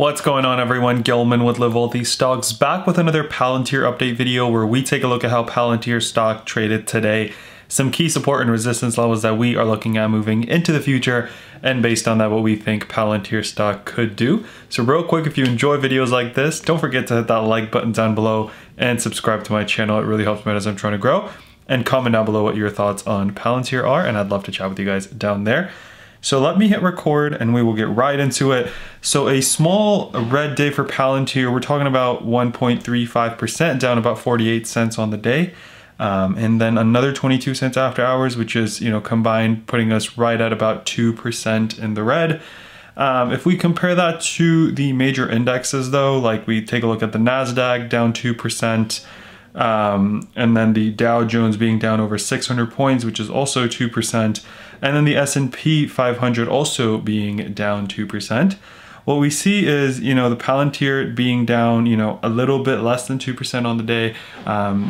What's going on, everyone? Gilman with Wellthy Stocks back with another Palantir update video where we take a look at how Palantir stock traded today, some key support and resistance levels that we are looking at moving into the future, and based on that, what we think Palantir stock could do. So real quick, if you enjoy videos like this, don't forget to hit that like button down below and subscribe to my channel. It really helps me out as I'm trying to grow. And comment down below what your thoughts on Palantir are, and I'd love to chat with you guys down there. So let me hit record and we will get right into it. So a small red day for Palantir, we're talking about 1.35%, down about 48 cents on the day. And then another 22 cents after hours, which is, combined putting us right at about 2% in the red. If we compare that to the major indexes though, like we take a look at the NASDAQ down 2%, and then the Dow Jones being down over 600 points, which is also 2%. And then the S&P 500 also being down 2%. What we see is, the Palantir being down, a little bit less than 2% on the day,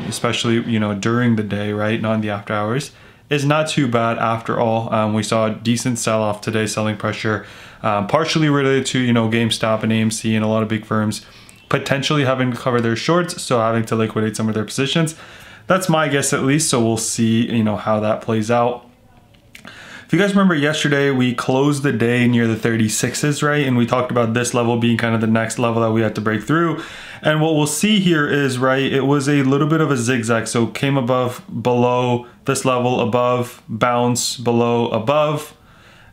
especially, during the day, right? Not in the after hours, is not too bad after all. We saw a decent sell-off today, selling pressure, partially related to, GameStop and AMC and a lot of big firms potentially having to cover their shorts, so having to liquidate some of their positions. That's my guess at least, so we'll see, how that plays out. If you guys remember yesterday, we closed the day near the 36s, right? And we talked about this level being kind of the next level that we had to break through. And what we'll see here is, right, it was a little bit of a zigzag. So came above, below this level, above, bounce, below, above.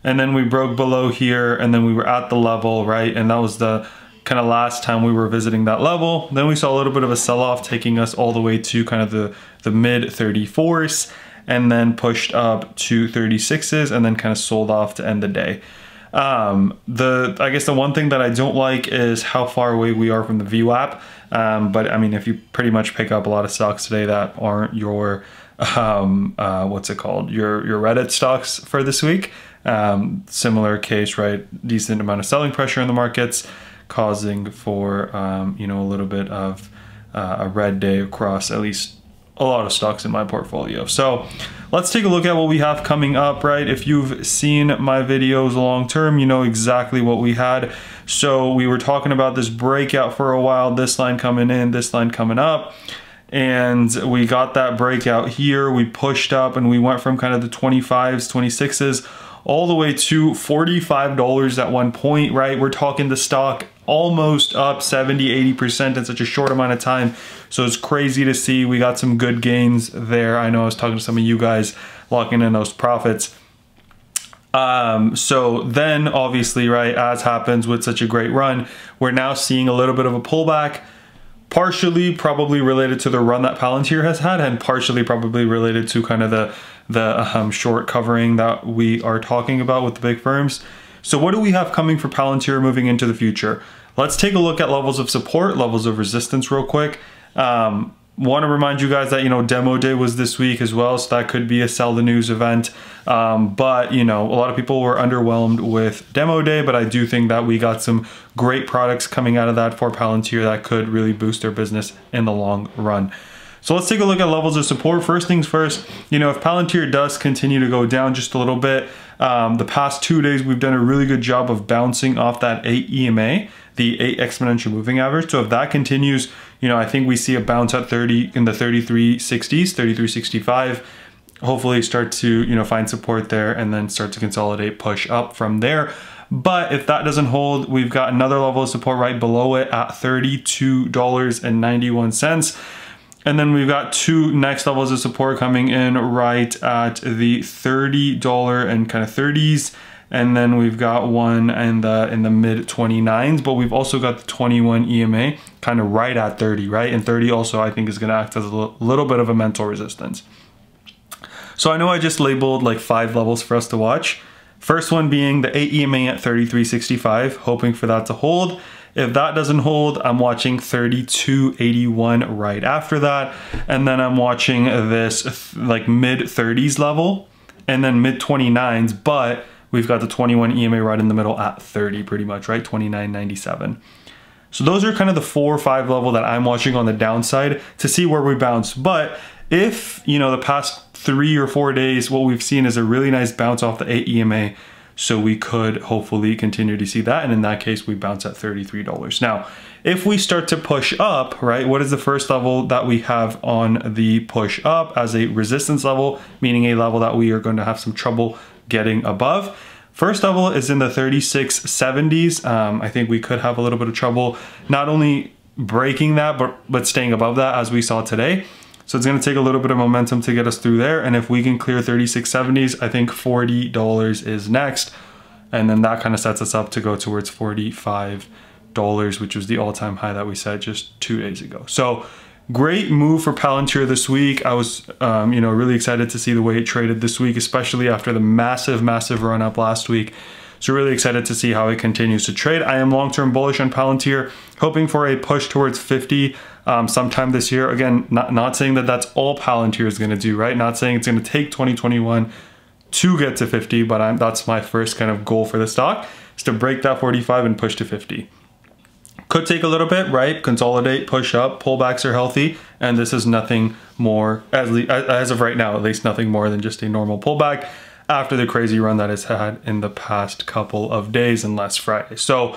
And then we broke below here, and then we were at the level, right? And that was the kind of last time we were visiting that level. Then we saw a little bit of a sell-off taking us all the way to kind of the mid 34s. And then pushed up to 36s and then kind of sold off to end the day. I guess the one thing that I don't like is how far away we are from the VWAP. But I mean, if you pretty much pick up a lot of stocks today that aren't your, what's it called? Your Reddit stocks for this week. Similar case, right? Decent amount of selling pressure in the markets, causing for, a little bit of a red day across at least a lot of stocks in my portfolio. So let's take a look at what we have coming up, right? If you've seen my videos long term, you know exactly what we had. So we were talking about this breakout for a while, this line coming in, this line coming up. And we got that breakout here. We pushed up and we went from kind of the 25s, 26s, all the way to $45 at one point, right? We're talking the stock almost up 70-80% in such a short amount of time. So it's crazy to see. We got some good gains there. I know I was talking to some of you guys locking in those profits. So then obviously, right, as happens with such a great run, we're now seeing a little bit of a pullback, partially probably related to the run that Palantir has had, and partially probably related to kind of the short covering that we are talking about with the big firms. So what do we have coming for Palantir moving into the future? Let's take a look at levels of support, levels of resistance real quick. Want to remind you guys that, demo day was this week as well, so that could be a sell the news event. But, a lot of people were underwhelmed with demo day, but I do think that we got some great products coming out of that for Palantir that could really boost their business in the long run. So let's take a look at levels of support. First things first, if Palantir does continue to go down just a little bit, the past 2 days, we've done a really good job of bouncing off that 8 EMA, the 8 exponential moving average. So if that continues, I think we see a bounce at 30 in the 3360s, 3365, hopefully start to, find support there and then start to consolidate, push up from there. But if that doesn't hold, we've got another level of support right below it at $32.91. And then we've got two next levels of support coming in right at the $30 and kind of 30s. And then we've got one in the mid 29s, but we've also got the 21 EMA kind of right at 30, right? And 30 also I think is going to act as a little bit of a mental resistance. So I know I just labeled like 5 levels for us to watch. First one being the 8 EMA at 33.65, hoping for that to hold. If that doesn't hold, I'm watching 32.81 right after that. And then I'm watching this like mid 30s level and then mid 29s, but we've got the 21 EMA right in the middle at 30 pretty much, right? 29.97. So those are kind of the 4 or 5 level that I'm watching on the downside to see where we bounce. But if, the past 3 or 4 days, what we've seen is a really nice bounce off the 8 EMA So we could hopefully continue to see that. And in that case, we bounce at $33. Now, if we start to push up, right, what is the first level that we have on the push up as a resistance level, meaning a level that we are going to have some trouble getting above? First level is in the 3670s. I think we could have a little bit of trouble not only breaking that, but staying above that as we saw today. So it's going to take a little bit of momentum to get us through there. And if we can clear 3670s, I think $40 is next. And then that kind of sets us up to go towards $45, which was the all-time high that we set just 2 days ago. So great move for Palantir this week. I was, really excited to see the way it traded this week, especially after the massive run up last week. So really excited to see how it continues to trade. I am long-term bullish on Palantir, hoping for a push towards 50 sometime this year. Again, not saying that that's all Palantir is going to do, right? Not saying it's going to take 2021 to get to 50, but that's my first kind of goal for the stock, is to break that 45 and push to 50. Could take a little bit, right? Consolidate, push up, pullbacks are healthy, and this is nothing more, as of right now, at least nothing more than just a normal pullback after the crazy run that it's had in the past couple of days and last Friday. So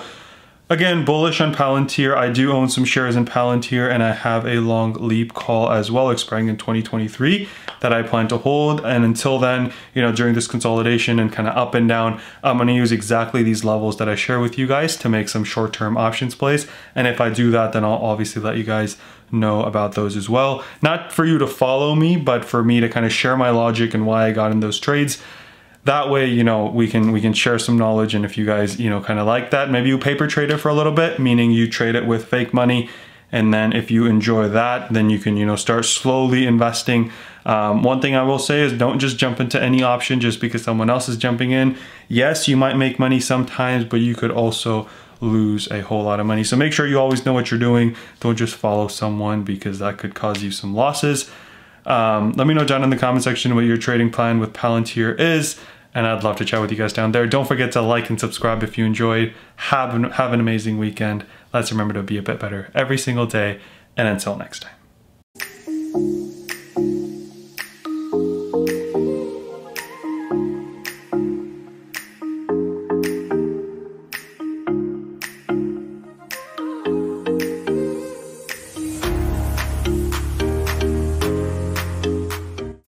again, bullish on Palantir. I do own some shares in Palantir, and I have a long leap call as well expiring in 2023 that I plan to hold. And until then, during this consolidation and kind of up and down, I'm going to use exactly these levels that I share with you guys to make some short-term options plays. And if I do that, then I'll obviously let you guys know about those as well. Not for you to follow me, but for me to kind of share my logic and why I got in those trades. That way, we can share some knowledge. And if you guys, kind of like that, maybe you paper trade it for a little bit, meaning you trade it with fake money. And then if you enjoy that, then you can, start slowly investing. One thing I will say is don't just jump into any option just because someone else is jumping in. Yes, you might make money sometimes, but you could also lose a whole lot of money. So make sure you always know what you're doing. Don't just follow someone because that could cause you some losses. Let me know down in the comment section what your trading plan with Palantir is, and I'd love to chat with you guys down there. Don't forget to like and subscribe if you enjoyed. Have an amazing weekend. Let's remember to be a bit better every single day, and until next time.